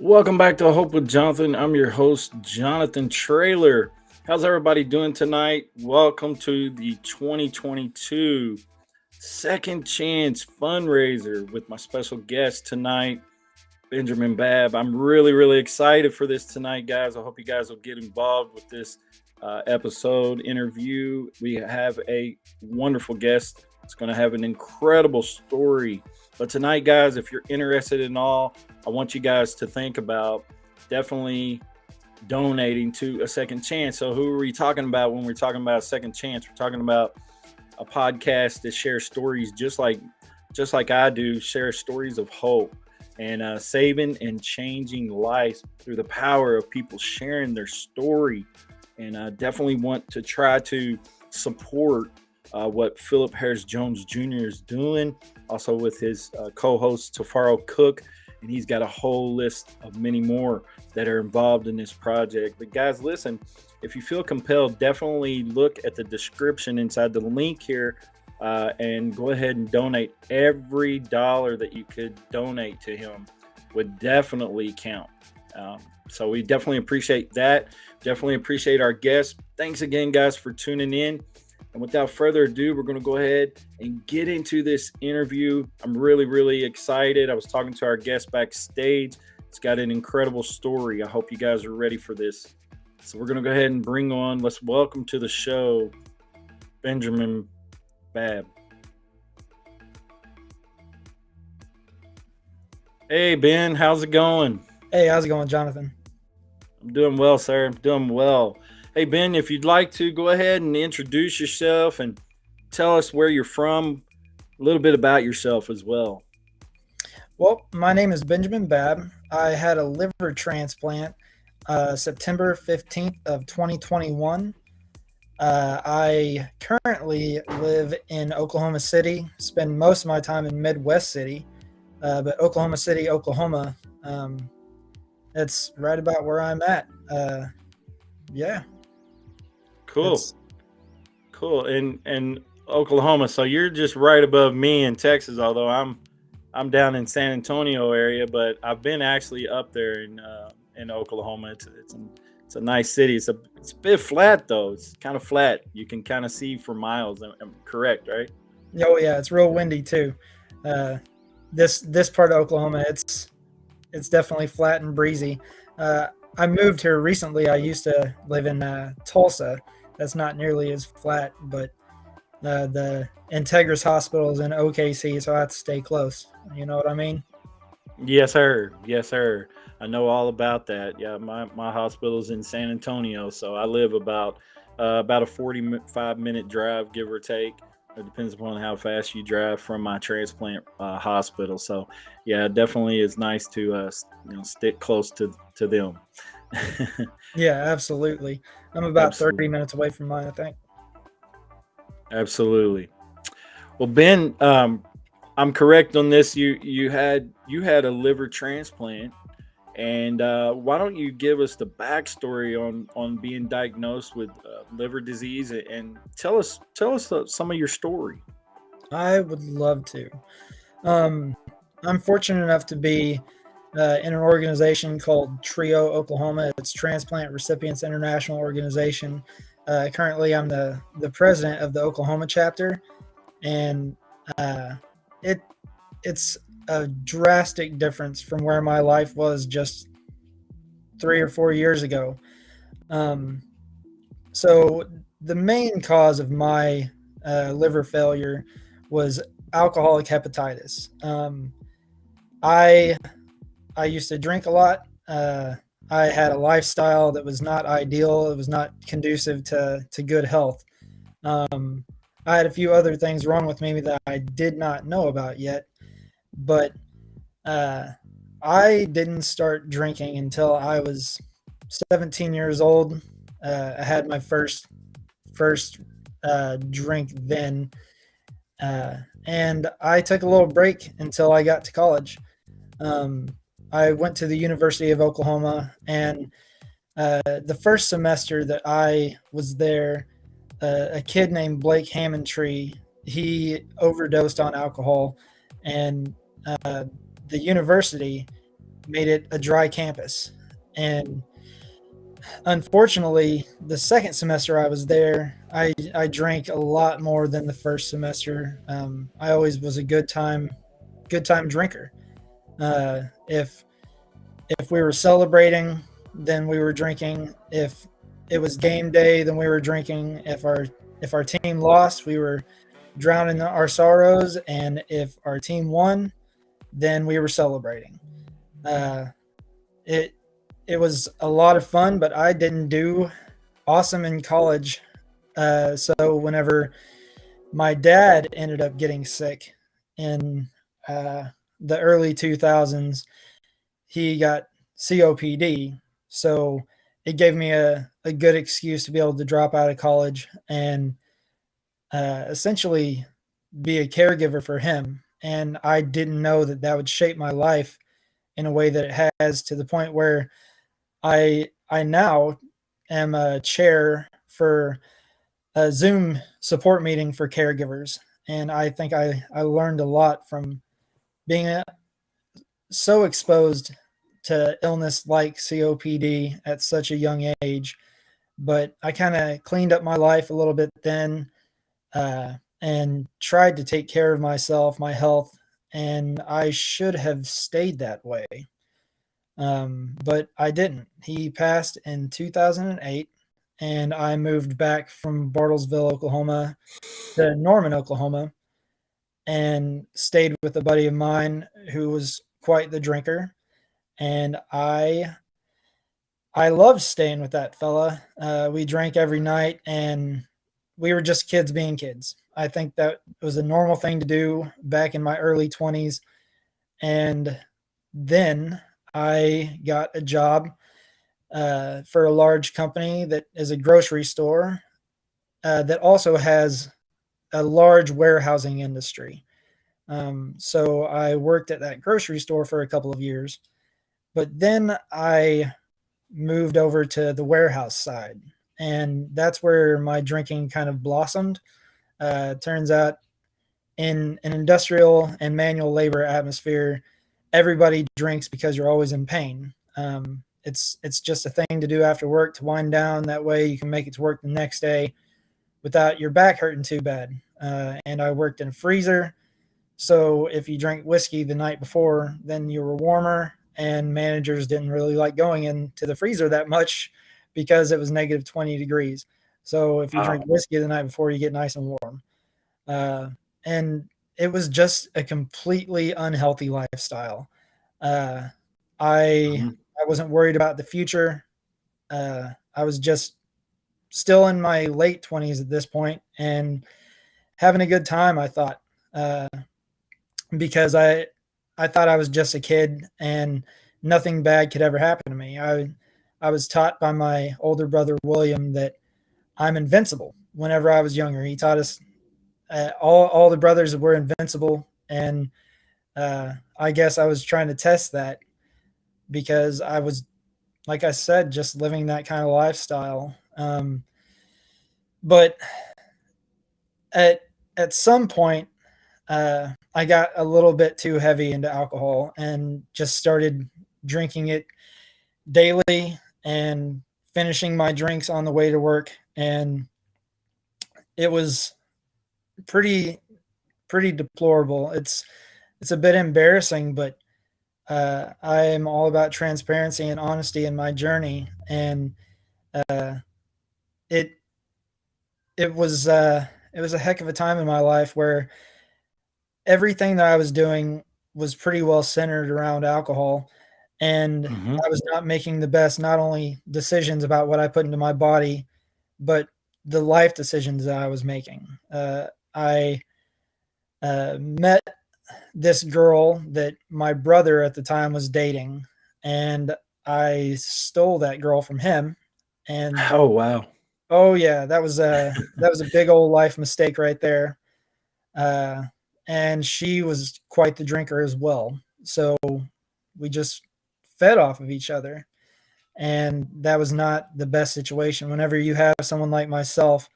Welcome back to Hope with Jonathan. I'm your host, Jonathan Trailer. How's everybody doing tonight? Welcome to the 2022 Second Chance Fundraiser with my special guest tonight, Benjamin Babb. I'm really excited for this tonight, guys. I hope you guys will get involved with this episode interview. We have a wonderful guest. It's going to have an incredible story. But tonight, guys, if you're interested in all, I want you guys to think about definitely donating to a second chance. So who are we talking about when we're talking about a second chance? We're talking about a podcast that shares stories just like I do, share stories of hope and saving and changing lives through the power of people sharing their story. And I definitely want to try to support what Philip Harris Jones Jr. is doing, also with his co-host Tafaro Cook, and he's got a whole list of many more that are involved in this project. But guys, listen, if you feel compelled, definitely look at the description inside the link here and go ahead and donate. Every dollar that you could donate to him would definitely count. So we definitely appreciate that. Definitely appreciate our guests. Thanks again, guys, for tuning in. And without further ado, we're going to go ahead and get into this interview. I'm really excited. I was talking to our guest backstage. It's got an incredible story. I hope you guys are ready for this. So we're going to go ahead and let's welcome to the show, Benjamin Babb. Hey, Ben, how's it going? Hey, how's it going, Jonathan? I'm doing well, sir. I'm doing well. Hey, Ben, if you'd like to go ahead and introduce yourself and tell us where you're from, a little bit about yourself as well. Well, my name is Benjamin Babb. I had a liver transplant September 15th of 2021. I currently live in Oklahoma City, spend most of my time in Midwest City, but Oklahoma City, Oklahoma, that's right about where I'm at. Yeah. Cool. Cool. And Oklahoma, so you're just right above me in Texas, although I'm down in San Antonio area, but I've been actually up there in Oklahoma. It's a nice city. It's a bit flat though. It's kind of flat. You can kind of see for miles. I'm correct, right? Oh yeah, it's real windy too. This part of Oklahoma, it's definitely flat and breezy. I moved here recently. I used to live in Tulsa. That's not nearly as flat, but the Integris Hospital is in OKC, so I have to stay close. You know what I mean? Yes, sir. Yes, sir. I know all about that. Yeah, my hospital's in San Antonio, so I live about a 45-minute drive, give or take. It depends upon how fast you drive from my transplant hospital. So, yeah, it definitely is nice to stick close to them. Yeah, absolutely. I'm about 30 Absolutely, minutes away from mine, I think. absolutely. Well, Ben, I'm correct on this. You had a liver transplant, and why don't you give us the backstory on being diagnosed with liver disease and tell us some of your story. I would love to. Um, I'm fortunate enough to be in an organization called TRIO Oklahoma. It's Transplant Recipients International Organization. Currently, I'm the president of the Oklahoma chapter, and uh, it it's a drastic difference from where my life was just 3 or 4 years ago. Um, so the main cause of my liver failure was alcoholic hepatitis. I I used to drink a lot. I had a lifestyle that was not ideal. It was not conducive to good health. Um, I had a few other things wrong with me that I did not know about yet, but uh, I didn't start drinking until I was 17 years old. I had my first drink then, and I took a little break until I got to college. Um, I went to the University of Oklahoma, and the first semester that I was there, a kid named Blake Hammondtree, he overdosed on alcohol, and uh, the university made it a dry campus. And unfortunately, the second semester I was there, I drank a lot more than the first semester. I always was a good time drinker. If we were celebrating, then we were drinking. If it was game day, then we were drinking. If our team lost, we were drowning our sorrows, and if our team won, then we were celebrating. Uh, it it was a lot of fun, but I didn't do awesome in college. So whenever my dad ended up getting sick in uh, the early 2000s, he got COPD. So it gave me a good excuse to be able to drop out of college and essentially be a caregiver for him. And I didn't know that that would shape my life in a way that it has, to the point where I now am a chair for a Zoom support meeting for caregivers. And I think I learned a lot from being so exposed to illness like COPD at such a young age. But I kind of cleaned up my life a little bit then, and tried to take care of myself, my health, and I should have stayed that way. But I didn't. He passed in 2008, and I moved back from Bartlesville, Oklahoma to Norman, Oklahoma, and stayed with a buddy of mine who was quite the drinker. And I loved staying with that fella. We drank every night, and we were just kids being kids. I think that was a normal thing to do back in my early 20s. And then I got a job for a large company that is a grocery store that also has a large warehousing industry. So I worked at that grocery store for a couple of years, but then I moved over to the warehouse side, and that's where my drinking kind of blossomed. Turns out, in an industrial and manual labor atmosphere, everybody drinks because you're always in pain. It's just a thing to do after work to wind down. That way you can make it to work the next day without your back hurting too bad. And I worked in a freezer, so if you drank whiskey the night before, then you were warmer, and managers didn't really like going into the freezer that much because it was negative 20 degrees. So if you drink whiskey the night before, you get nice and warm. And it was just a completely unhealthy lifestyle. Uh, I Mhm. I wasn't worried about the future. I was just still in my late 20s at this point and having a good time. I thought, uh, because I thought I was just a kid and nothing bad could ever happen to me. I was taught by my older brother William that I'm invincible. Whenever I was younger, he taught us all the brothers were invincible, and I guess I was trying to test that because I was, like I said, just living that kind of lifestyle. But at some point, I got a little bit too heavy into alcohol and just started drinking it daily and finishing my drinks on the way to work, and it was pretty deplorable. It's a bit embarrassing, but I am all about transparency and honesty in my journey, and uh, it it was a heck of a time in my life where everything that I was doing was pretty well centered around alcohol, and Mhm. I was not making the best, not only decisions about what I put into my body, but the life decisions that I was making. I met this girl that my brother at the time was dating, and I stole that girl from him. And Oh, wow. oh yeah, that was a big old life mistake right there. Uh, and she was quite the drinker as well. So we just fed off of each other. And that was not the best situation. Whenever you have someone like myself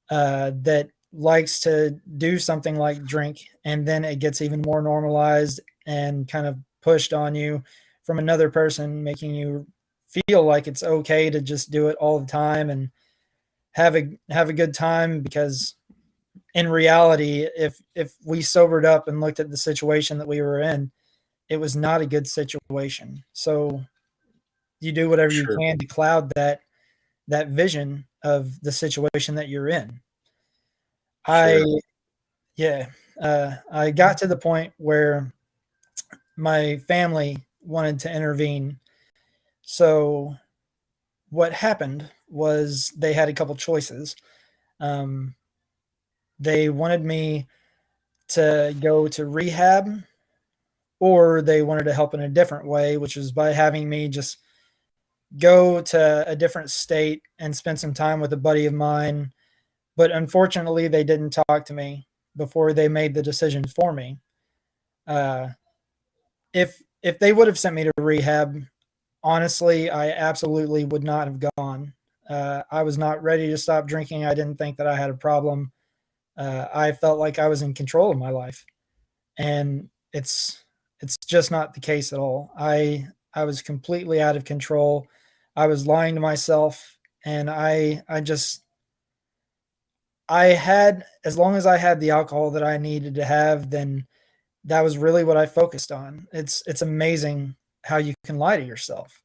that likes to do something like drink, and then it gets even more normalized and kind of pushed on you, from another person, making you feel like it's okay to just do it all the time and have a good time, because in reality, if we sobered up and looked at the situation that we were in, it was not a good situation. So you do whatever you Sure. can to cloud that vision of the situation that you're in. I Sure. yeah, I got to the point where my family wanted to intervene. So what happened was they had a couple choices. Um, they wanted me to go to rehab, or they wanted to help in a different way, which is by having me just go to a different state and spend some time with a buddy of mine. But unfortunately, they didn't talk to me before they made the decision for me. Uh, if they would have sent me to rehab, honestly, I absolutely would not have gone. I was not ready to stop drinking. I didn't think that I had a problem. I felt like I was in control of my life, and it's just not the case at all. I was completely out of control. I was lying to myself, and I had, as long as I had the alcohol that I needed to have, then that was really what I focused on. It's amazing how you can lie to yourself.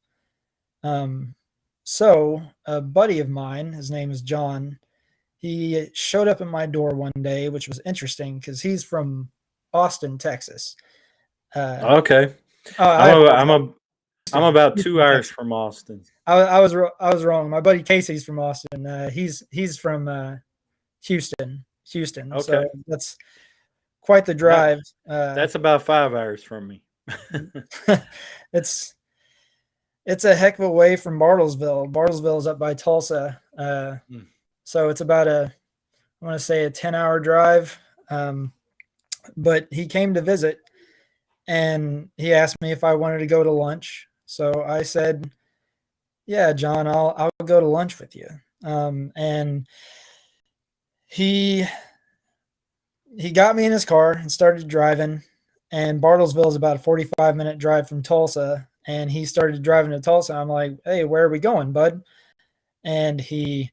Um, so a buddy of mine, his name is John, he showed up at my door one day, which was interesting because he's from Austin, Texas. Uh, Okay. I'm I a, apologize. I'm a, I'm about Houston, 2 hours Texas. from Austin. I was wrong. My buddy Casey's from Austin. He's from Houston. So Okay. that's quite the That drive. that's about 5 hours from me. It's it's a heck of a way from Bartlesville. Bartlesville is up by Tulsa, Mm. so it's about I want to say a 10-hour drive. Um, but he came to visit, and he asked me if I wanted to go to lunch. So I said, "Yeah, John, I'll go to lunch with you." And he he got me in his car and started driving. And Bartlesville is about a 45-minute drive from Tulsa. And he started driving to Tulsa. I'm like, "Hey, where are we going, bud?" And uh, he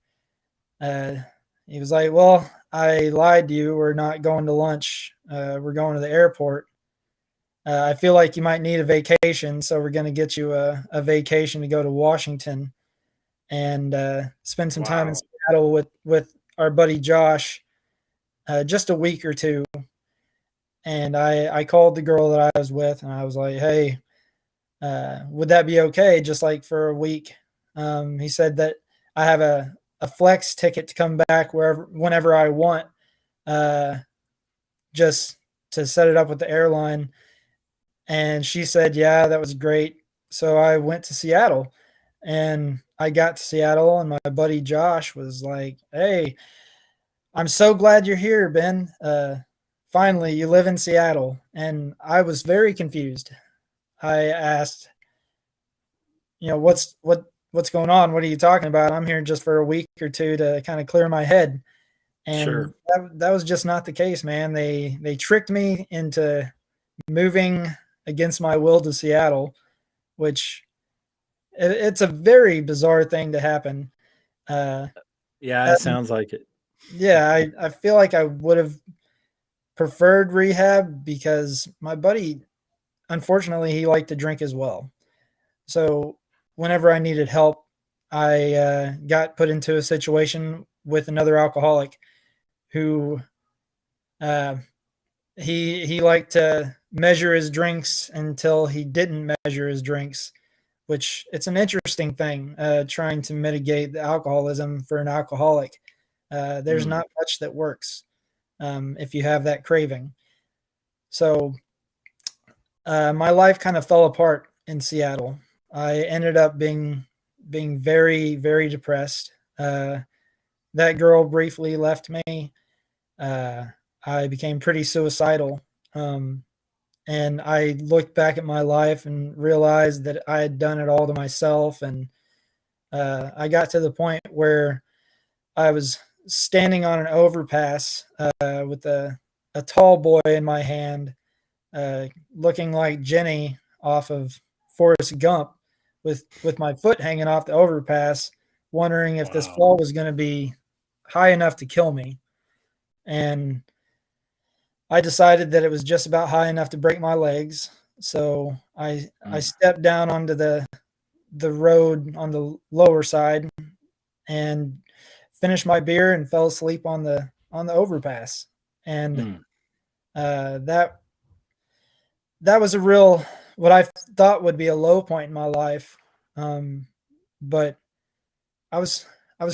was like, "Well, I lied to you. We're not going to lunch. We're going to the airport. I feel like you might need a vacation, so we're going to get you a vacation to go to Washington and spend some time in Wow. Seattle with our buddy Josh, just a week or two." And I called the girl that I was with, and I was like, "Hey, would that be okay? Just like for a week?" He said that I have a flex ticket to come back whenever I want, uh, just to set it up with the airline. And she said, "Yeah, that was great." So I went to Seattle, and I got to Seattle, and my buddy Josh was like, "Hey, I'm so glad you're here, Ben. Finally, you live in Seattle." And I was very confused. I asked, what's going on? What are you talking about? I'm here just for a week or two to kind of clear my head. And Sure. that was just not the case, man. They tricked me into moving against my will to Seattle, which it's a very bizarre thing to happen. Uh, Yeah, it and sounds like it. yeah, I feel like I would have preferred rehab, because my buddy, unfortunately, he liked to drink as well. So whenever I needed help, I got put into a situation with another alcoholic who uh, he liked to measure his drinks until he didn't measure his drinks, which it's an interesting thing, trying to mitigate the alcoholism for an alcoholic. There's Mm. not much that works if you have that craving. So my life kind of fell apart in Seattle. I ended up being very, very depressed. That girl briefly left me. Uh, I became pretty suicidal. Um, and I looked back at my life and realized that I had done it all to myself. And I got to the point where I was standing on an overpass with a tall boy in my hand, looking like Jenny off of Forrest Gump with my foot hanging off the overpass, wondering if this fall was going to be high enough to kill me. And I decided that it was just about high enough to break my legs. So I stepped down onto the road on the lower side and finished my beer and fell asleep on the overpass. And that was a real, what I thought would be a low point in my life. But I was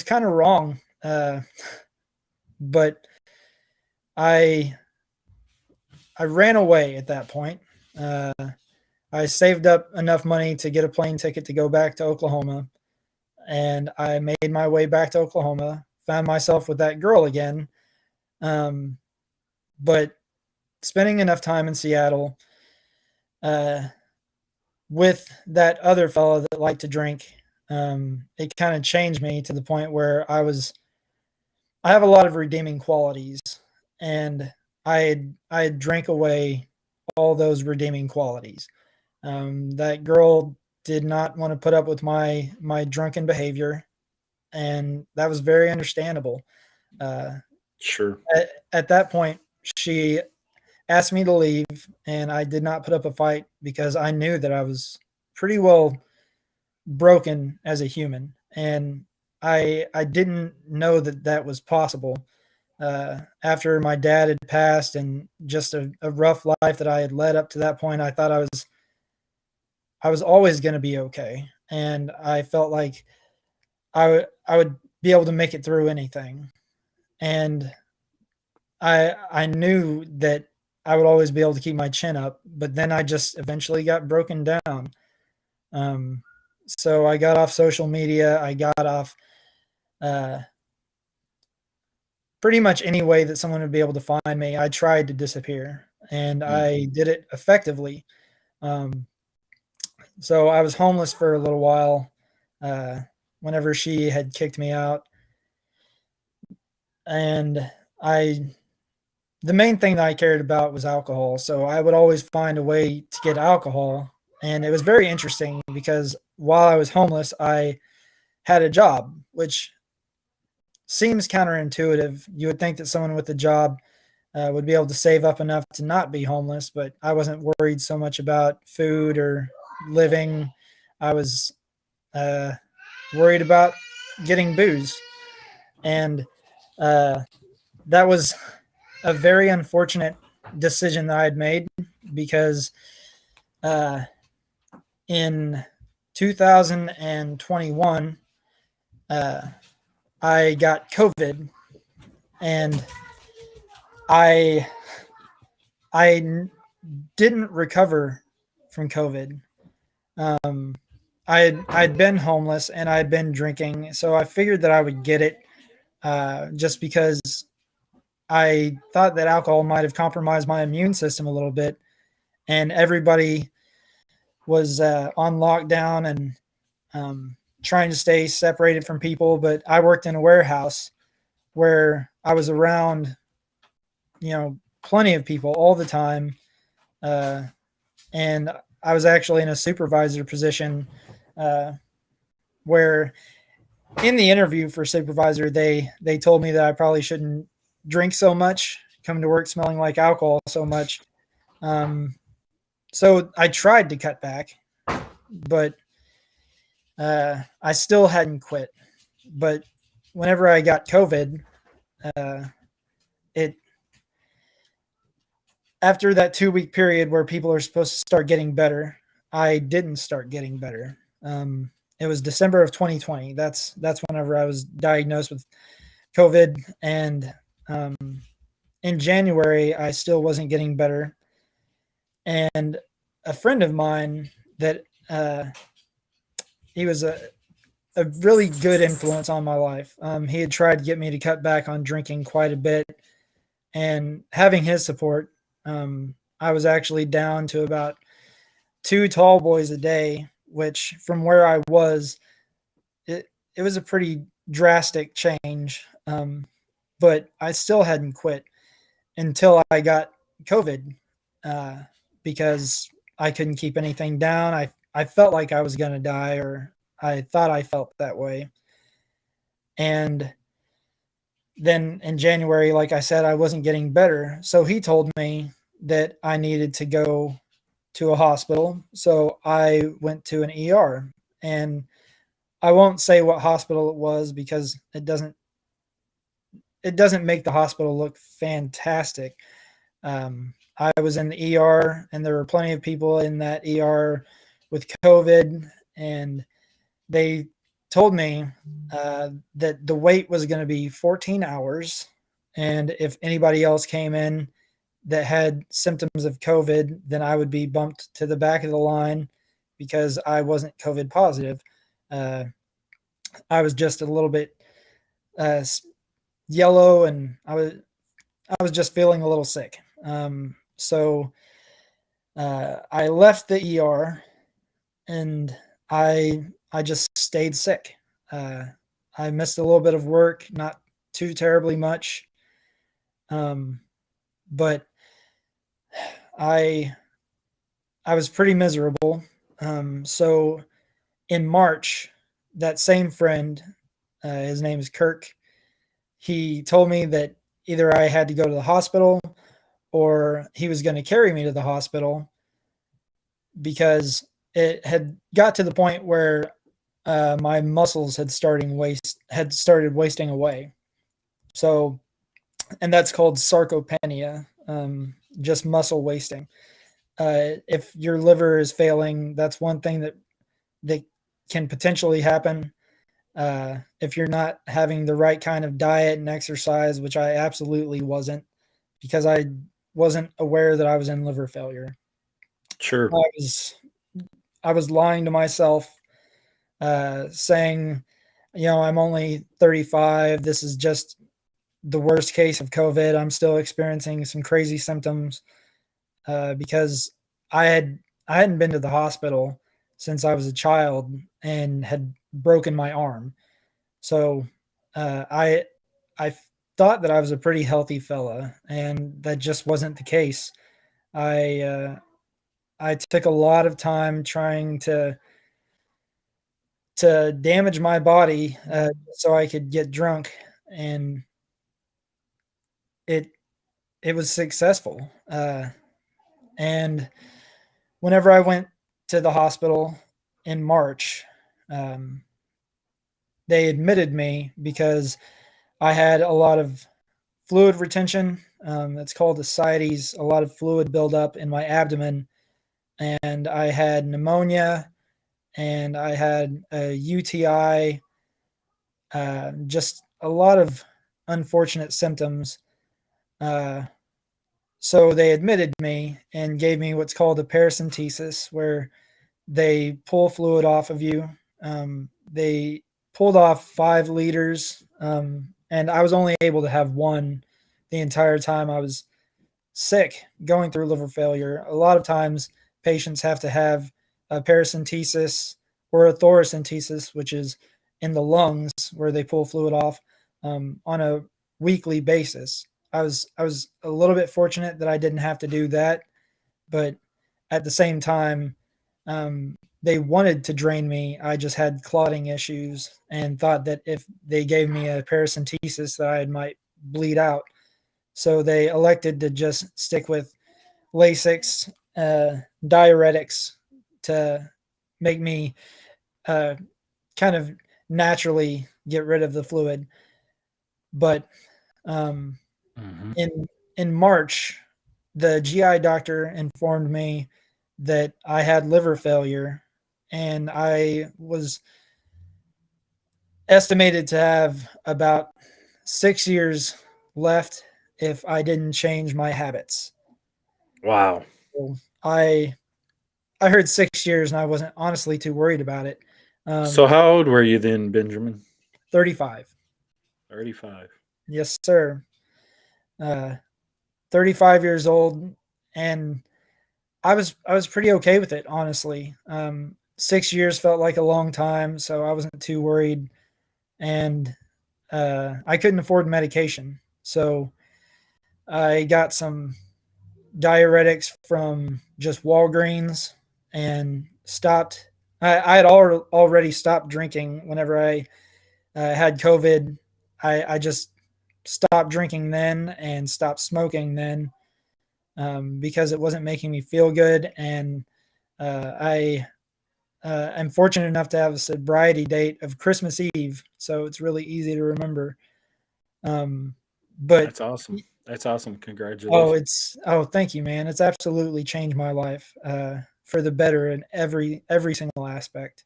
kind of wrong. But I ran away at that point. I saved up enough money to get a plane ticket to go back to Oklahoma. And I made my way back to Oklahoma, found myself with that girl again. But spending enough time in Seattle with that other fellow that liked to drink, it kind of changed me to the point where I have a lot of redeeming qualities, and I drank away all those redeeming qualities. That girl did not want to put up with my drunken behavior, and that was very understandable. Sure. At that point, she asked me to leave, and I did not put up a fight because I knew that I was pretty well broken as a human, and I didn't know that that was possible. After my dad had passed and just a rough life that I had led up to that point, I thought I was always going to be okay. And I felt like I would be able to make it through anything. And I knew that I would always be able to keep my chin up, but then I just eventually got broken down. So I got off social media. I got off pretty much any way that someone would be able to find me. I tried to disappear, and I did it effectively. So I was homeless for a little while whenever she had kicked me out. And the main thing that I cared about was alcohol. So I would always find a way to get alcohol. And it was very interesting because while I was homeless, I had a job, which seems counterintuitive. You would think that someone with a job would be able to save up enough to not be homeless, but I wasn't worried so much about food or living. I was worried about getting booze. And that was a very unfortunate decision that I had made because in 2021, I got COVID, and I didn't recover from COVID. I'd been homeless and I'd been drinking, so I figured that I would get it just because I thought that alcohol might have compromised my immune system a little bit, and everybody was on lockdown and trying to stay separated from people. But I worked in a warehouse where I was around, plenty of people all the time. And I was actually in a supervisor position where in the interview for supervisor, they told me that I probably shouldn't drink so much, come to work smelling like alcohol so much. So I tried to cut back, but I still hadn't quit. But whenever I got COVID, after that 2-week period where people are supposed to start getting better, I didn't start getting better. It was December of 2020. That's whenever I was diagnosed with COVID, and in January I still wasn't getting better. And a friend of mine that he was a really good influence on my life. He had tried to get me to cut back on drinking quite a bit, and having his support, I was actually down to about 2 tall boys a day, which from where I was, it was a pretty drastic change. But I still hadn't quit until I got COVID because I couldn't keep anything down. I felt like I was going to die, or I thought I felt that way. And then in January, like I said, I wasn't getting better. So he told me that I needed to go to a hospital. So I went to an ER, and I won't say what hospital it was because it doesn't make the hospital look fantastic. I was in the ER, and there were plenty of people in that ER with COVID, and they told me that the wait was going to be 14 hours. And if anybody else came in that had symptoms of COVID, then I would be bumped to the back of the line because I wasn't COVID positive. Uh, I was just a little bit uh, yellow, and I was just feeling a little sick. So I left the ER, and I just stayed sick. Uh, I missed a little bit of work, not too terribly much, um, but I I was pretty miserable. So in March, that same friend, his name is Kirk, he told me that either I had to go to the hospital or he was going to carry me to the hospital because it had got to the point where my muscles had started wasting away. So, and that's called sarcopenia, just muscle wasting. If your liver is failing, that's one thing that can potentially happen. If you're not having the right kind of diet and exercise, which I absolutely wasn't, because I wasn't aware that I was in liver failure. Sure. I was I was lying to myself, saying, I'm only 35. This is just the worst case of COVID. I'm still experiencing some crazy symptoms because I had I hadn't been to the hospital since I was a child and had broken my arm. So I thought that I was a pretty healthy fella, and that just wasn't the case. I I took a lot of time trying to damage my body so I could get drunk, and it it was successful. And whenever I went to the hospital in March, um, they admitted me because I had a lot of fluid retention. It's called ascites, a lot of fluid buildup in my abdomen, and I had pneumonia, and I had a UTI, just a lot of unfortunate symptoms. Uh, so they admitted me and gave me what's called a paracentesis, where they pull fluid off of you. They pulled off 5 liters, and I was only able to have one the entire time I was sick, going through liver failure. A lot of times, patients have to have a paracentesis or a thoracentesis, which is in the lungs where they pull fluid off on a weekly basis. I was a little bit fortunate that I didn't have to do that, but at the same time, they wanted to drain me. I just had clotting issues and thought that if they gave me a paracentesis, that I might bleed out. So they elected to just stick with Lasix, diuretics to make me uh, kind of naturally get rid of the fluid. But um, Mhm. in March, the GI doctor informed me that I had liver failure, and I was estimated to have about 6 years left if I didn't change my habits. Wow. So I heard 6 years, and I wasn't honestly too worried about it. So Um, how old were you then, Benjamin? 35, 35. yes, sir. Uh, 35 years old, and I was pretty okay with it, honestly. 6 years felt like a long time, so I wasn't too worried, and I couldn't afford medication, so I got some diuretics from just Walgreens and stopped. I had already stopped drinking whenever I had COVID. I just stopped drinking then and stopped smoking then, because it wasn't making me feel good. And I am fortunate enough to have a sobriety date of Christmas Eve, so it's really easy to remember. Um, but That's awesome. That's awesome. oh, Congratulations. thank you, man. It's absolutely changed my life for the better in every single aspect.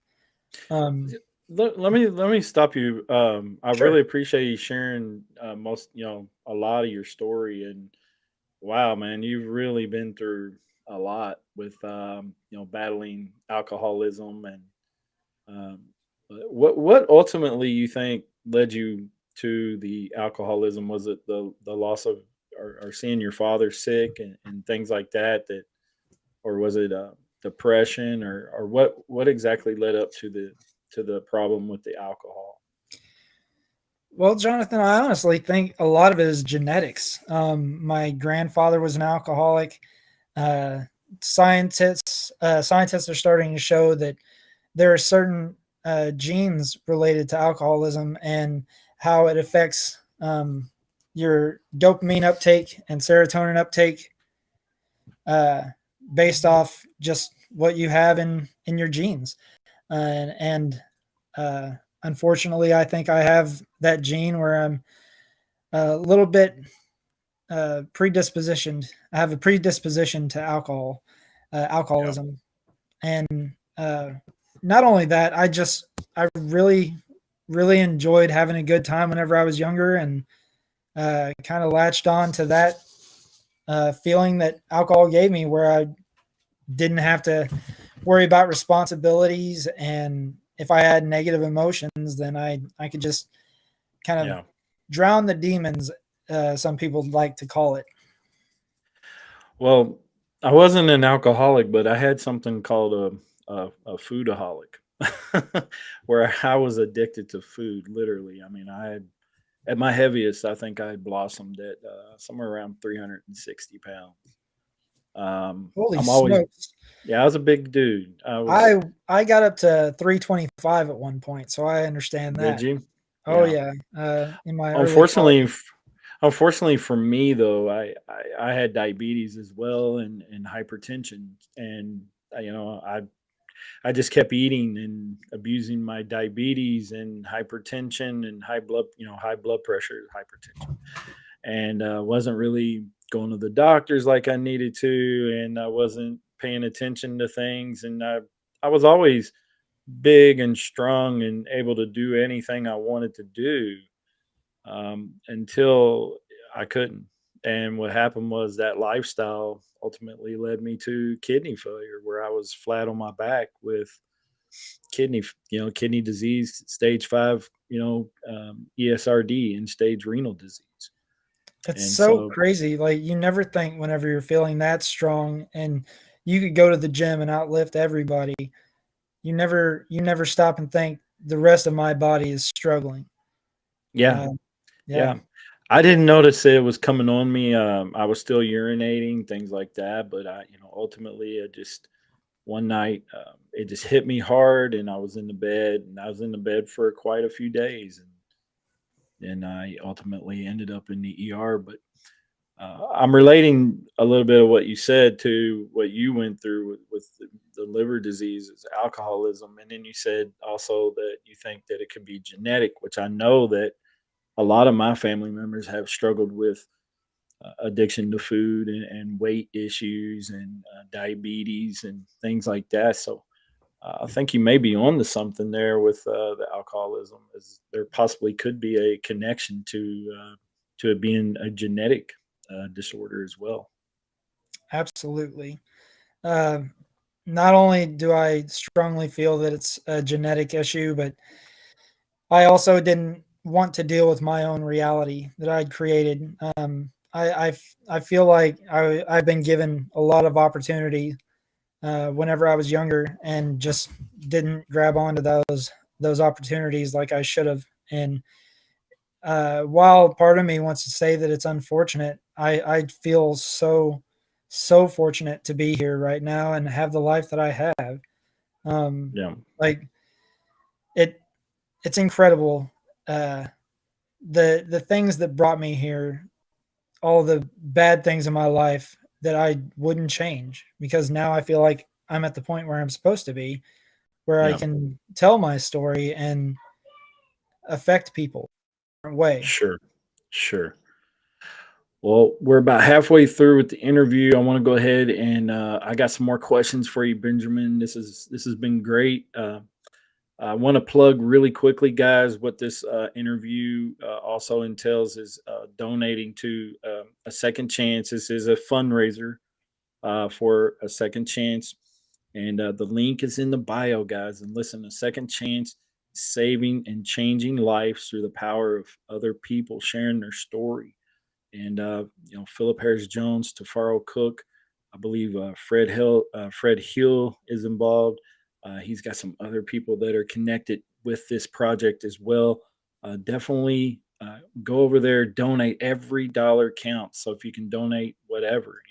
Um, Let me stop you. I sure. really appreciate you sharing most, a lot of your story. And wow, man, you've really been through a lot with battling alcoholism. And what ultimately you think led you to the alcoholism? Was it the loss of, or seeing your father sick and things like that, or was it depression, or what exactly led up to the problem with the alcohol? Well, Jonathan, I honestly think a lot of it is genetics. My grandfather was an alcoholic. Uh, scientists are starting to show that there are certain genes related to alcoholism and how it affects your dopamine uptake and serotonin uptake, uh, based off just what you have in your genes. And uh, unfortunately, I think I have that gene where I'm a little bit predispositioned. I have a predisposition to Yeah. alcoholism, and uh, not only that, I really enjoyed having a good time whenever I was younger, and kind of latched on to that feeling that alcohol gave me, where I didn't have to worry about responsibilities, and if I had negative emotions, then I could just kind of Yeah. drown the demons. Some people like to call it. Well, I wasn't an alcoholic, but I had something called a foodaholic, where I was addicted to food. Literally, I mean, I had, at my heaviest, I think I had blossomed at somewhere around 360 pounds. Holy I'm always, smokes! yeah, I was a big dude. I was. I I got up to 325 at one point, so I understand Did that. you? Oh Yeah. yeah, in my early Unfortunately, college. unfortunately for me though, I had diabetes as well, and hypertension, and I just kept eating and abusing my diabetes and hypertension and high blood pressure, hypertension, and wasn't really going to the doctors like I needed to, and I wasn't paying attention to things, and I was always big and strong and able to do anything I wanted to do, until I couldn't. And what happened was that lifestyle ultimately led me to kidney failure, where I was flat on my back with kidney disease, stage five, ESRD, and stage renal disease. It's And so so, crazy. Like you never think whenever you're feeling that strong and you could go to the gym and outlift everybody. You never stop and think the rest of my body is struggling. yeah, Uh, yeah, yeah. I didn't notice it was coming on me. I was still urinating, things like that. But ultimately, it just one night, it just hit me hard, and I was in the bed, and I was in the bed for quite a few days, and then I ultimately ended up in the ER. But I'm relating a little bit of what you said to what you went through with the liver diseases, alcoholism, and then you said also that you think that it could be genetic, which I know that a lot of my family members have struggled with addiction to food, and weight issues, and diabetes and things like that. So I think you may be on to something there with the alcoholism, as there possibly could be a connection to it being a genetic disorder as well. absolutely. Uh, Not only do I strongly feel that it's a genetic issue, but I also didn't want to deal with my own reality that I'd created. I feel like I've been given a lot of opportunity whenever I was younger, and just didn't grab onto those opportunities like I should have. And while part of me wants to say that it's unfortunate, I feel so fortunate to be here right now and have the life that I have. Yeah. Like it's incredible. Uh, the things that brought me here, all the bad things in my life that I wouldn't change, because now I feel like I'm at the point where I'm supposed to be, where I Yeah. can tell my story and affect people in a different way. Sure. Sure. Well, we're about halfway through with the interview. I want to go ahead and I got some more questions for you, Benjamin. This has been great. I want to plug really quickly, guys, what this interview also entails is donating to a second chance. This is a fundraiser for a second chance, and the link is in the bio, guys. And listen, a second chance, saving and changing lives through the power of other people sharing their story. And Philip Harris Jones, Tafaro Cook, I believe Fred Hill is involved. He's got some other people that are connected with this project as well. Definitely go over there, donate. Every dollar counts. So if you can donate whatever,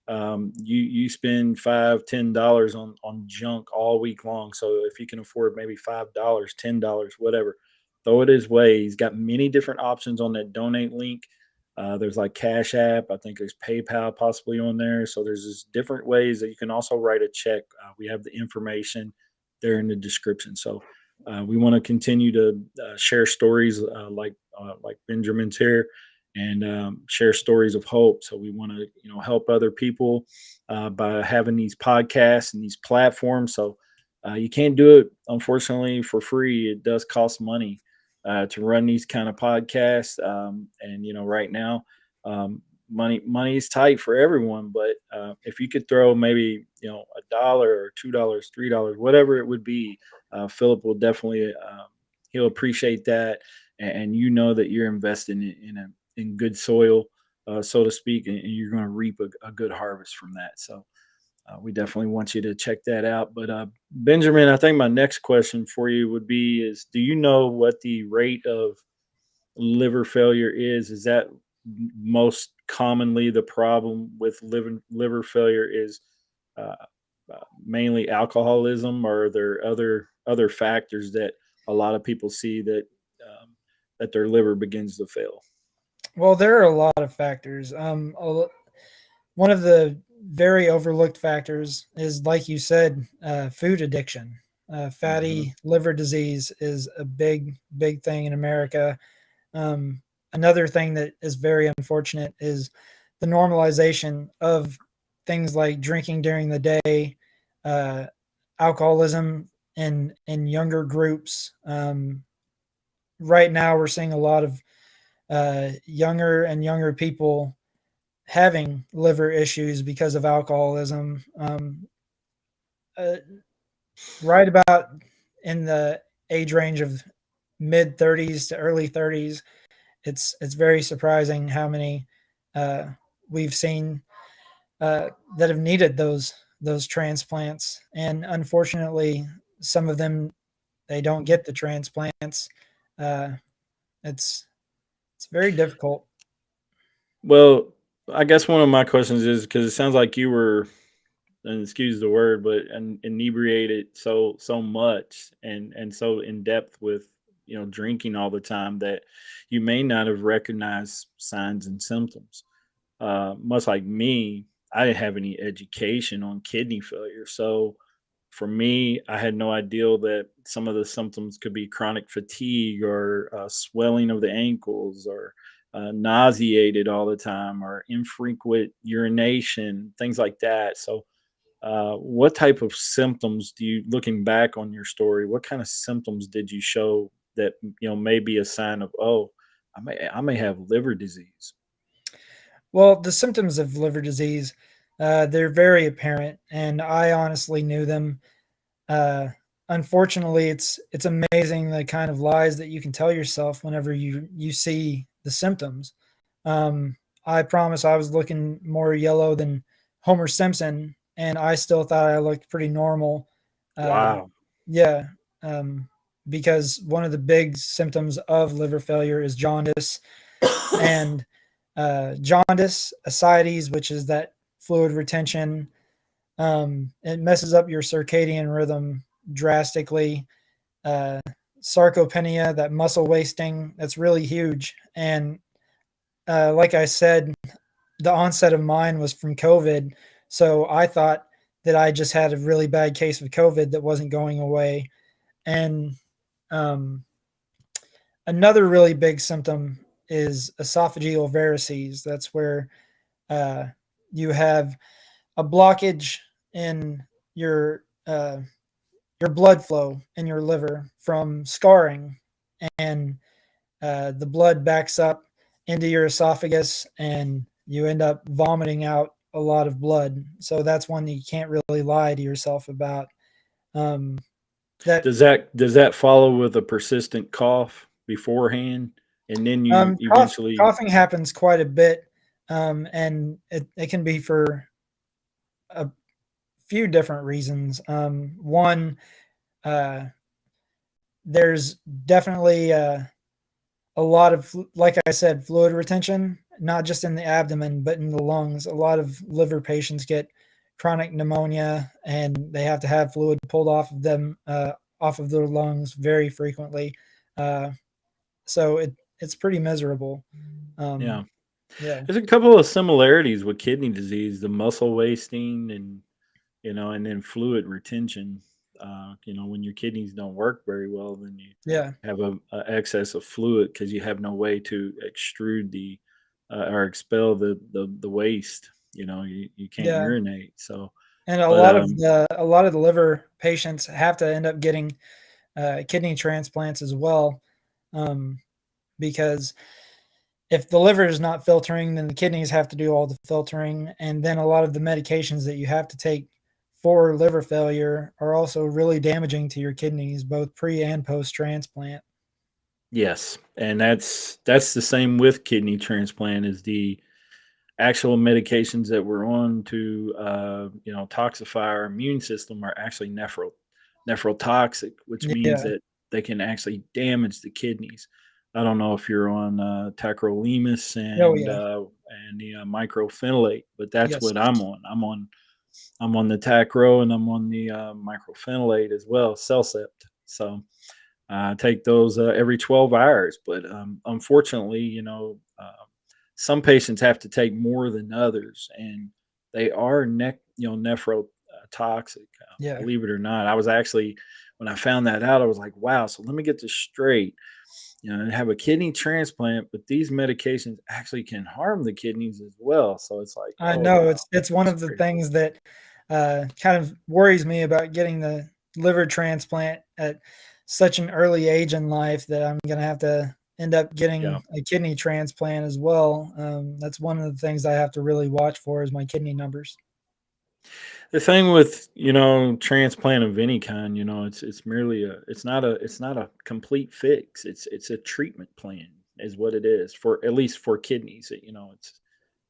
you spend $5, $10 on junk all week long. So if you can afford maybe $5, $10, whatever, throw it his way. He's got many different options on that donate link. There's like Cash App. I think there's PayPal possibly on there. So there's just different ways that you can also write a check. We have the information there in the description. So we want to continue to share stories like Benjamin's here, and share stories of hope. So we want to help other people by having these podcasts and these platforms. So you can't do it, unfortunately, for free. It does cost money to run these kind of podcasts. And right now, money is tight for everyone. But if you could throw maybe $1 or $2, $3, whatever it would be, Philip will definitely he'll appreciate that, and that you're investing in good soil, so to speak, and you're going to reap a good harvest from that. So we definitely want you to check that out. But Benjamin, I think my next question for you would be: is do you know what the rate of liver failure is? Is that most commonly the problem with liver failure is uh, mainly alcoholism, or are there other factors that a lot of people see that their liver begins to fail? Well, there are a lot of factors. One of the very overlooked factors is, like you said, food addiction. Hmm. Fatty liver disease is a big thing in America. Another thing that is very unfortunate is the normalization of things like drinking during the day, uh, alcoholism in younger groups. Right now, we're seeing a lot of younger and younger people having liver issues because of alcoholism. Uh, right about in the age range of mid 30s to early 30s, it's very surprising how many uh, we've seen that have needed those transplants, and unfortunately, some of them they don't get the transplants. Uh, it's it's very difficult. Well, I guess one of my questions is because it sounds like you were, and excuse the word, but inebriated so much and so in depth with drinking all the time that you may not have recognized signs and symptoms. Much like me, I didn't have any education on kidney failure, so for me, I had no idea that some of the symptoms could be chronic fatigue or swelling of the ankles or nauseated all the time or infrequent urination, things like that. So, what type of symptoms do you, looking back on your story, what kind of symptoms did you show that may be a sign of, oh, I may have liver disease? Well, the symptoms of liver disease, they're very apparent, and I honestly knew them. Uh, Unfortunately, it's amazing the kind of lies that you can tell yourself whenever you see the symptoms. Um, I promise I was looking more yellow than Homer Simpson, and I still thought I looked pretty normal. Uh, Wow. yeah, um, because one of the big symptoms of liver failure is jaundice, and jaundice, ascites, which is that fluid retention, It messes up your circadian rhythm drastically. Uh, Sarcopenia, that muscle wasting, that's really huge. And like I said, the onset of mine was from COVID. So I thought that I just had a really bad case of COVID that wasn't going away. And um, another really big symptom is esophageal varices. That's where uh, you have a blockage in your uh, your blood flow in your liver from scarring, and the blood backs up into your esophagus, and you end up vomiting out a lot of blood. So that's one that you can't really lie to yourself about. Um, that Does that follow with a persistent cough beforehand, and then you eventually? Coughing happens quite a bit, and it can be for a few different reasons. One, uh, there's definitely a lot of, like I said, fluid retention, not just in the abdomen, but in the lungs. A lot of liver patients get chronic pneumonia, and they have to have fluid pulled off of them, off of their lungs very frequently. Uh, so it's pretty miserable. Um, Yeah, yeah, there's a couple of similarities with kidney disease: the muscle wasting, and and then fluid retention. When your kidneys don't work very well, then you yeah, have a excess of fluid because you have no way to extrude or expel the waste. You can't yeah. urinate. So, And but a lot of the liver patients have to end up getting kidney transplants as well, um, because if the liver is not filtering, then the kidneys have to do all the filtering, and then a lot of the medications that you have to take for liver failure are also really damaging to your kidneys, both pre and post transplant. yes, and that's the same with kidney transplant. Is the actual medications that we're on to toxify our immune system are actually nephrotoxic, which means Yeah. that they can actually damage the kidneys. I don't know if you're on tacrolimus Oh yeah. and the microphenolate, but that's Yes. what I'm on. I'm on the tacro, and I'm on the microphenolate as well, Celcept. So I take those every 12 hours, but unfortunately, some patients have to take more than others, and they are nephrotoxic. Yeah. Believe it or not, I was actually when I found that out, I was like, wow. So let me get this straight. And have a kidney transplant, but these medications actually can harm the kidneys as well. So it's like, I oh know wow, it's one that's of the crazy. things that kind of worries me about getting the liver transplant at such an early age in life, that I'm going to have to end up Yeah. getting a kidney transplant as well. That's one of the things I have to really watch for is my kidney numbers. The thing with transplant of any kind, it's merely it's not a complete fix. It's a treatment plan, is what it is, for at least for kidneys.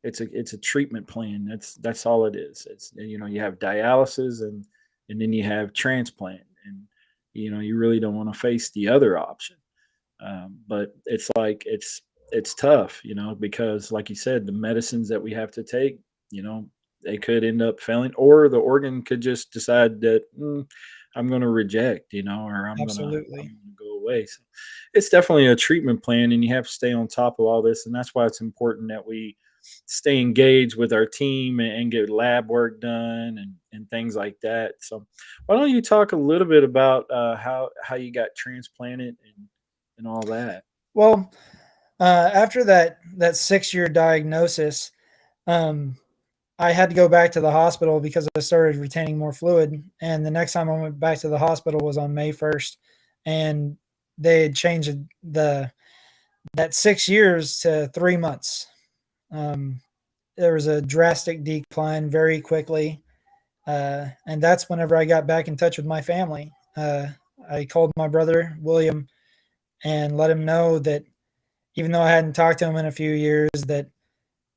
It's a treatment plan. That's all it is. It's you have dialysis, and then you have transplant, and you really don't want to face the other option. But it's like it's tough, because like you said, the medicines that we have to take, you know, they could end up failing, or the organ could just decide that I'm going to reject, or I'm Absolutely. going to go away. So it's definitely a treatment plan, and you have to stay on top of all this, and that's why it's important that we stay engaged with our team and get lab work done and things like that. So why don't you talk a little bit about how you got transplanted and all that. Well, after that 6 year diagnosis, um, I had to go back to the hospital because I started retaining more fluid. And the next time I went back to the hospital was on May 1st, and they had changed the that 6 years to 3 months. Um, there was a drastic decline very quickly, and that's whenever I got back in touch with my family. I called my brother William and let him know that even though I hadn't talked to him in a few years, that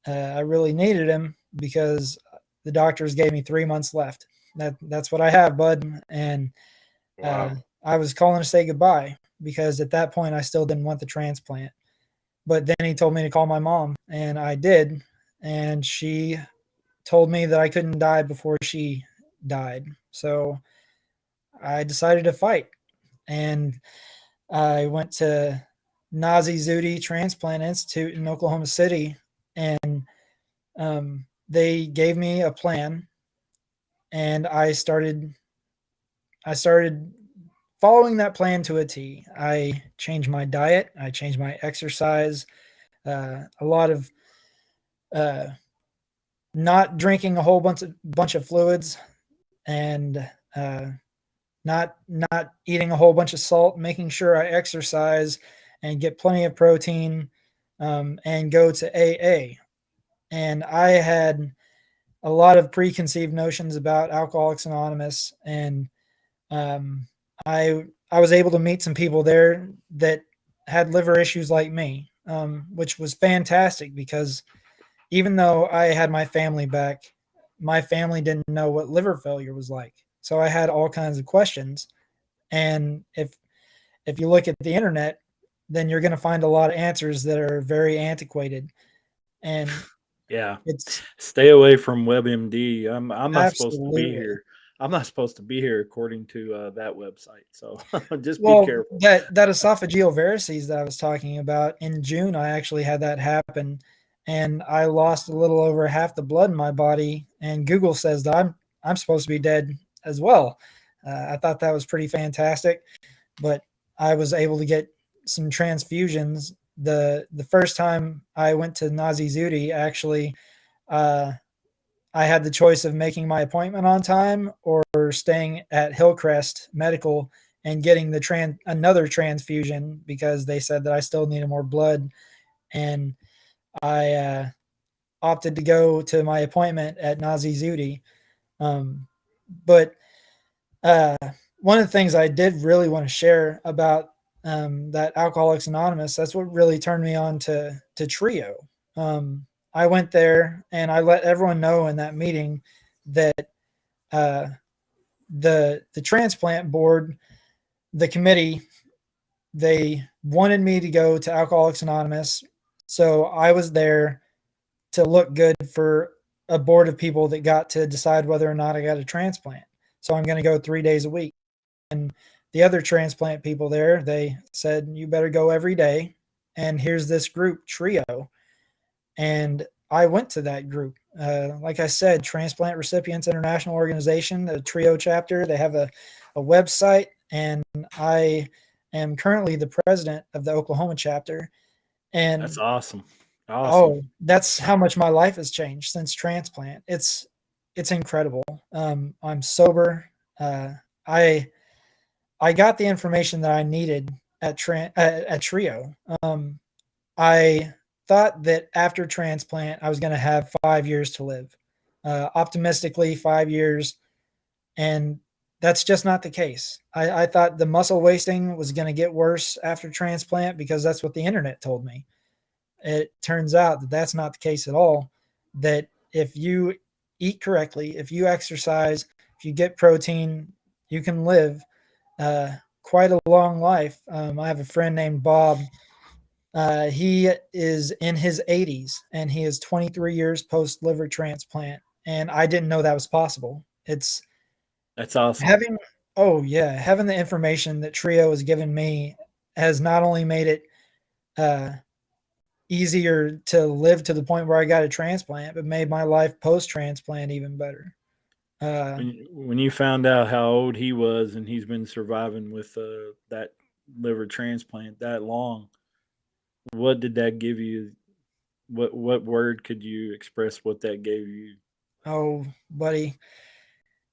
I really needed him because the doctors gave me 3 months left. That's what I have, bud. And uh, Wow. I was calling to say goodbye because at that point I still didn't want the transplant. But then he told me to call my mom, and I did. And she told me that I couldn't die before she died. So I decided to fight, and I went to Nazih Zuhdi Transplant Institute in Oklahoma City, and they gave me a plan, and I started following that plan to a T. I changed my diet, I changed my exercise, a lot of uh, not drinking a whole bunch of fluids, and not eating a whole bunch of salt, making sure I exercise and get plenty of protein, and go to AA. And I had a lot of preconceived notions about Alcoholics Anonymous, and um, I was able to meet some people there that had liver issues like me, which was fantastic because even though I had my family back, my family didn't know what liver failure was like. So I had all kinds of questions. And if you look at the internet, then you're going to find a lot of answers that are very antiquated. And Yeah. it's Stay away from WebMD. I'm not supposed to be absolutely, here. I'm not supposed to be here according to that website. So just be well, careful. that esophageal varices that I was talking about in June, I actually had that happen, and I lost a little over half the blood in my body. And Google says that I'm supposed to be dead as well. I thought that was pretty fantastic, but I was able to get some transfusions. The first time I went to Nazih Zuhdi, actually, uh, I had the choice of making my appointment on time or staying at Hillcrest Medical and getting another transfusion because they said that I still needed more blood. And I opted to go to my appointment at Nazih Zuhdi. But uh, one of the things I did really want to share about that Alcoholics Anonymous, that's what really turned me on to Trio. I went there and I let everyone know in that meeting that uh, the transplant board, the committee, they wanted me to go to Alcoholics Anonymous, so I was there to look good for a board of people that got to decide whether or not I got a transplant. So I'm going to go 3 days a week. And the other transplant people there, they said, you better go every day. And here's this group, Trio. And I went to that group. Like I said, Transplant Recipients International Organization, the Trio chapter, they have a website. And I am currently the president of the Oklahoma chapter. That's And awesome. Awesome. oh, that's how much my life has changed since transplant. It's incredible. I'm sober. I I got the information that I needed at Trio. I thought that after transplant, I was going to have 5 years to live. Optimistically, 5 years, and that's just not the case. I thought the muscle wasting was going to get worse after transplant because that's what the internet told me. It turns out that that's not the case at all. That if you eat correctly, if you exercise, if you get protein, you can live uh, quite a long life. I have a friend named Bob. He is in his 80s and he is 23 years post liver transplant. And I didn't know that was possible. It's That's awesome. having, oh, yeah, having the information that Trio has given me has not only made it uh, easier to live to the point where I got a transplant, but made my life post transplant even better. Uh, When you found out how old he was and he's been surviving with that liver transplant that long, what did that give you? What word could you express what that gave you? oh, buddy,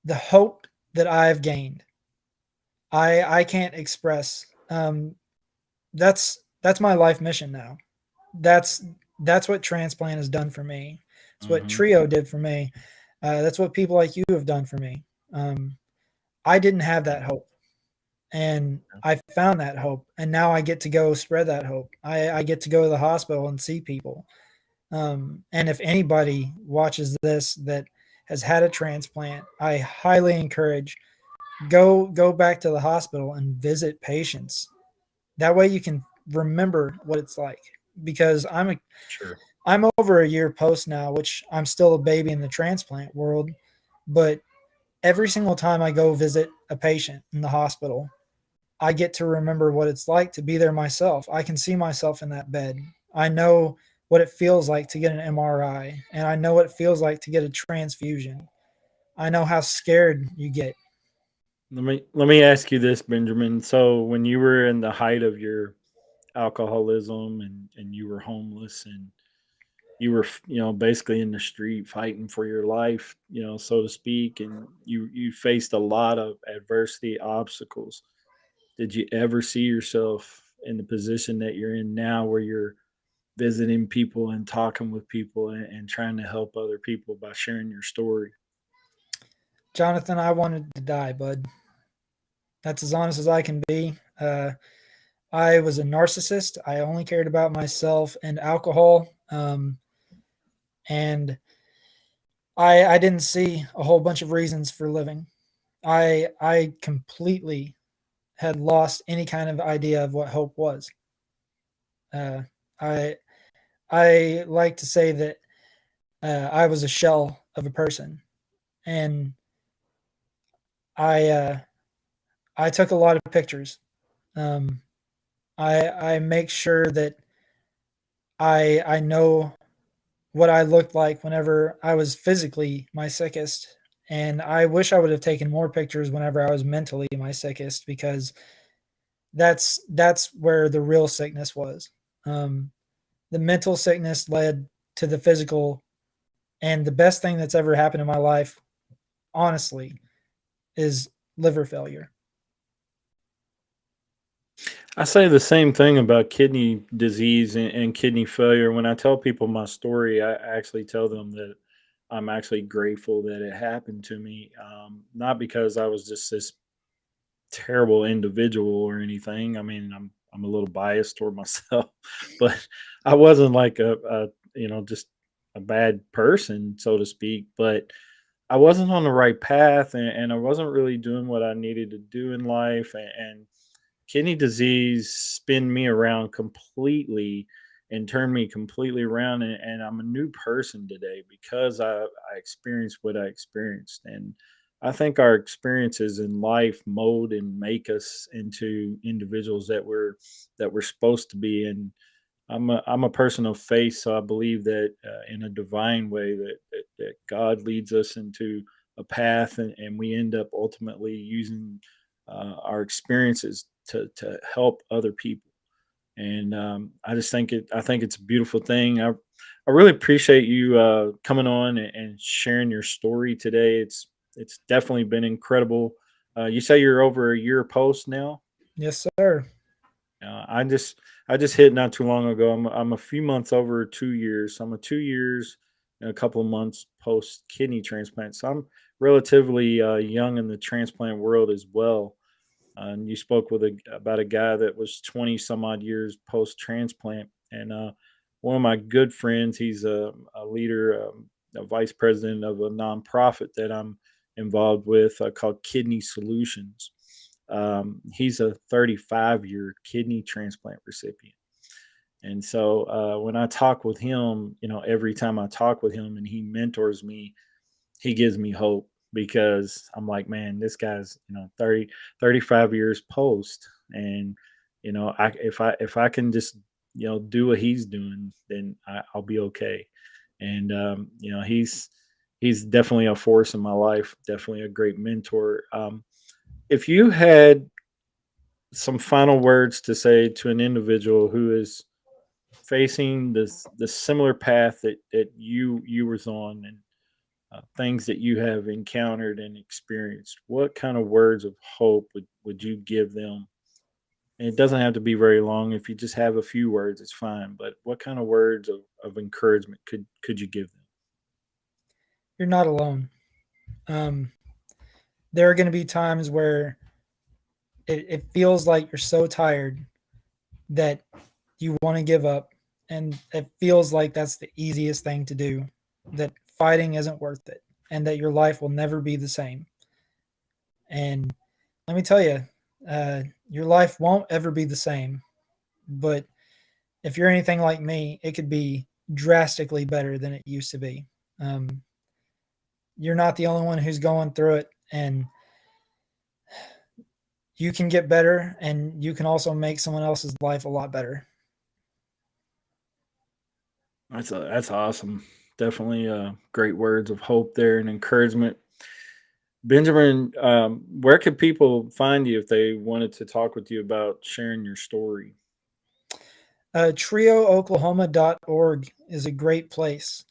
the hope that I've gained, I can't express. That's my life mission now. That's that's what transplant has done for me. It's what Hmm. Trio did for me. That's what people like you have done for me. I didn't have that hope, and I found that hope, and now I get to go spread that hope. I get to go to the hospital and see people. And if anybody watches this that has had a transplant, I highly encourage go back to the hospital and visit patients. That way you can remember what it's like. Because Sure. I'm over a year post now, which I'm still a baby in the transplant world, but every single time I go visit a patient in the hospital, I get to remember what it's like to be there myself. I can see myself in that bed. I know what it feels like to get an MRI, and I know what it feels like to get a transfusion. I know how scared you get. Let me ask you this, Benjamin. So when you were in the height of your alcoholism and you were homeless and you were basically in the street fighting for your life, so to speak, and you faced a lot of adversity, obstacles. Did you ever see yourself in the position that you're in now, where you're visiting people and talking with people and trying to help other people by sharing your story? Jonathan, I wanted to die, bud. That's as honest as I can be. I was a narcissist. I only cared about myself and alcohol. And I didn't see a whole bunch of reasons for living. I completely had lost any kind of idea of what hope was. Uh, I I like to say that I was a shell of a person, and I I took a lot of pictures. Um, I make sure that I know what I looked like whenever I was physically my sickest, and I wish I would have taken more pictures whenever I was mentally my sickest, because that's where the real sickness was. Um, the mental sickness led to the physical, and the best thing that's ever happened in my life, honestly, is liver failure. I say the same thing about kidney disease and kidney failure. When I tell people my story, I actually tell them that I'm actually grateful that it happened to me. Not because I was just this terrible individual or anything. I mean, I'm a little biased toward myself, but I wasn't like a just a bad person, so to speak. But I wasn't on the right path, and I wasn't really doing what I needed to do in life, and kidney disease spin me around completely and turn me completely around, and I'm a new person today because I experienced what I experienced. And I think our experiences in life mold and make us into individuals that we're supposed to be. And I'm a person of faith, so I believe that in a divine way that God leads us into a path, and we end up ultimately using our experiences to help other people. And I think it's a beautiful thing. I really appreciate you coming on and sharing your story today. It's definitely been incredible. You say you're over a year post now. Yes, sir. I just hit not too long ago. I'm a few months over 2 years. So I'm a 2 years and a couple of months post kidney transplant. So I'm relatively young in the transplant world as well. And you spoke about a guy that was 20 some odd years post transplant, and one of my good friends. He's a leader, a vice president of a nonprofit that I'm involved with called Kidney Solutions. He's a 35-year kidney transplant recipient. And so when I talk with him, every time I talk with him and he mentors me, he gives me hope because I'm like, man, this guy's, 35 years post. And, if I can just, do what he's doing, then I'll be okay. And, he's definitely a force in my life, definitely a great mentor. If you had some final words to say to an individual who is facing this similar path that you was on, and things that you have encountered and experienced, what kind of words of hope would you give them? And it doesn't have to be very long. If you just have a few words, it's fine. But what kind of words of encouragement could you give them? You're not alone. Um, there are going to be times where it feels like you're so tired that you want to give up, and it feels like that's the easiest thing to do, that fighting isn't worth it, and that your life will never be the same. And let me tell you, your life won't ever be the same. But if you're anything like me, it could be drastically better than it used to be. Um, you're not the only one who's going through it, and you can get better, and you can also make someone else's life a lot better. That's awesome. Definitely great words of hope there and encouragement. Benjamin, where could people find you if they wanted to talk with you about sharing your story? TrioOklahoma.org is a great place.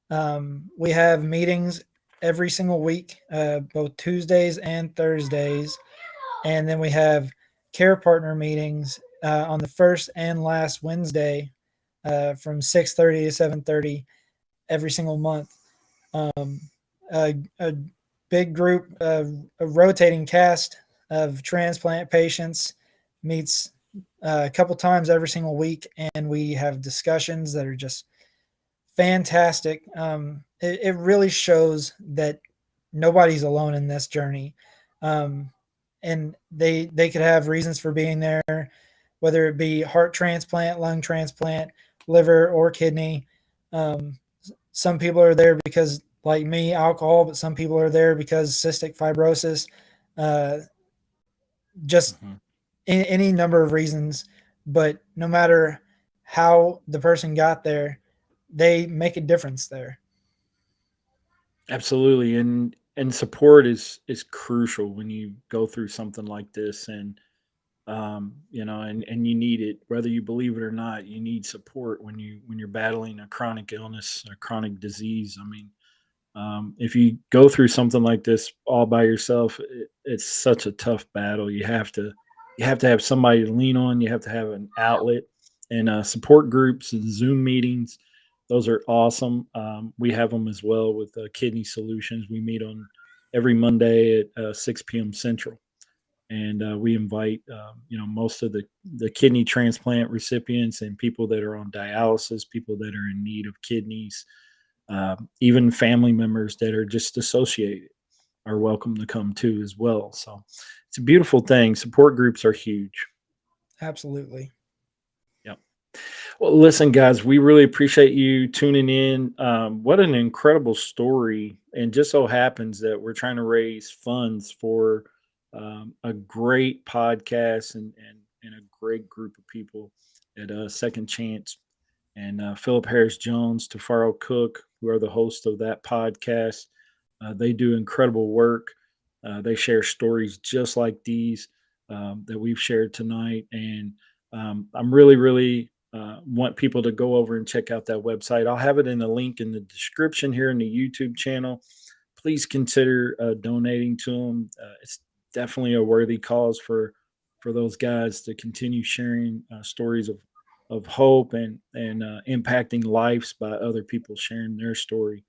We have meetings every single week, both Tuesdays and Thursdays. And then we have care partner meetings on the first and last Wednesday from 6:30 to 7:30 every single month. Um, a big group, a rotating cast of transplant patients meets a couple times every single week, and we have discussions that are just fantastic. It really shows that nobody's alone in this journey, um, and they could have reasons for being there, whether it be heart transplant, lung transplant, liver, or kidney. Um, some people are there because, like me, alcohol, but some people are there because cystic fibrosis. Uh, just Hmm. any number of reasons, but no matter how the person got there, they make a difference there. Absolutely, and support is crucial when you go through something like this, and and you need it whether you believe it or not. You need support when you're battling a chronic illness, a chronic disease. I mean, if you go through something like this all by yourself, it's such a tough battle. You have to have somebody to lean on. You have to have an outlet, and support groups and Zoom meetings. Those are awesome. We have them as well with Kidney Solutions. We meet on every Monday at 6 p.m. Central, and we invite most of the kidney transplant recipients and people that are on dialysis, people that are in need of kidneys, even family members that are just associated are welcome to come too as well. So it's a beautiful thing. Support groups are huge. Absolutely. Yep. Well, listen, guys, we really appreciate you tuning in. What an incredible story. And just so happens that we're trying to raise funds for a great podcast and a great group of people at Second Chance. And Philip Harris Jones, Tafaro Cook, who are the hosts of that podcast. They do incredible work. They share stories just like these that we've shared tonight. And I'm really, really want people to go over and check out that website. I'll have it in the link in the description here in the YouTube channel. Please consider donating to them. It's definitely a worthy cause for those guys to continue sharing stories of hope and impacting lives by other people sharing their story.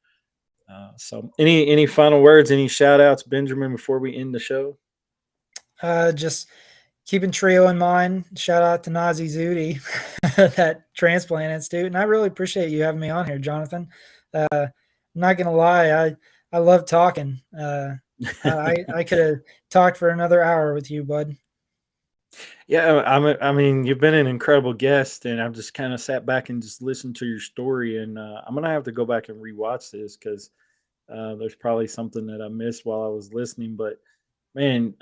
So, any final words, any shout outs, Benjamin, before we end the show? Just keeping Trio in mind. Shout out to Nazih Zuhdi, that Transplant Institute, and I really appreciate you having me on here, Jonathan. I'm not gonna lie, I love talking. I could have talked for another hour with you, bud. Yeah, I mean, you've been an incredible guest, and I've just kind of sat back and just listened to your story, and I'm gonna have to go back and rewatch this because there's probably something that I missed while I was listening. But man,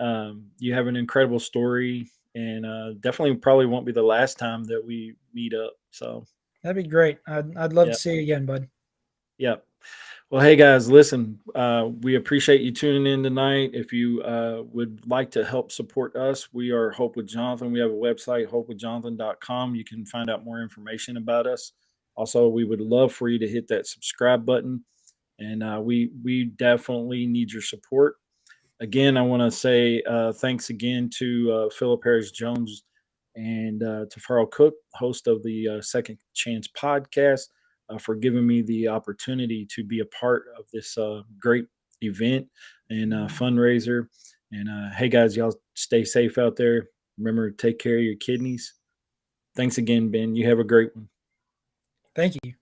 you have an incredible story, and definitely probably won't be the last time that we meet up. So, That'd be great. I'd love yeah, to see you again, bud. yeah. Well, hey guys, listen, we appreciate you tuning in tonight. If you would like to help support us, we are Hope with Jonathan. We have a website, hopewithjonathan.com. You can find out more information about us. Also, we would love for you to hit that subscribe button, and we definitely need your support. Again, I want to say thanks again to Philip Harris Jones and to Farrell Cook, host of the Second Chance podcast, for giving me the opportunity to be a part of this great event and fundraiser. And hey, guys, y'all stay safe out there. Remember to take care of your kidneys. Thanks again, Ben. You have a great one. Thank you.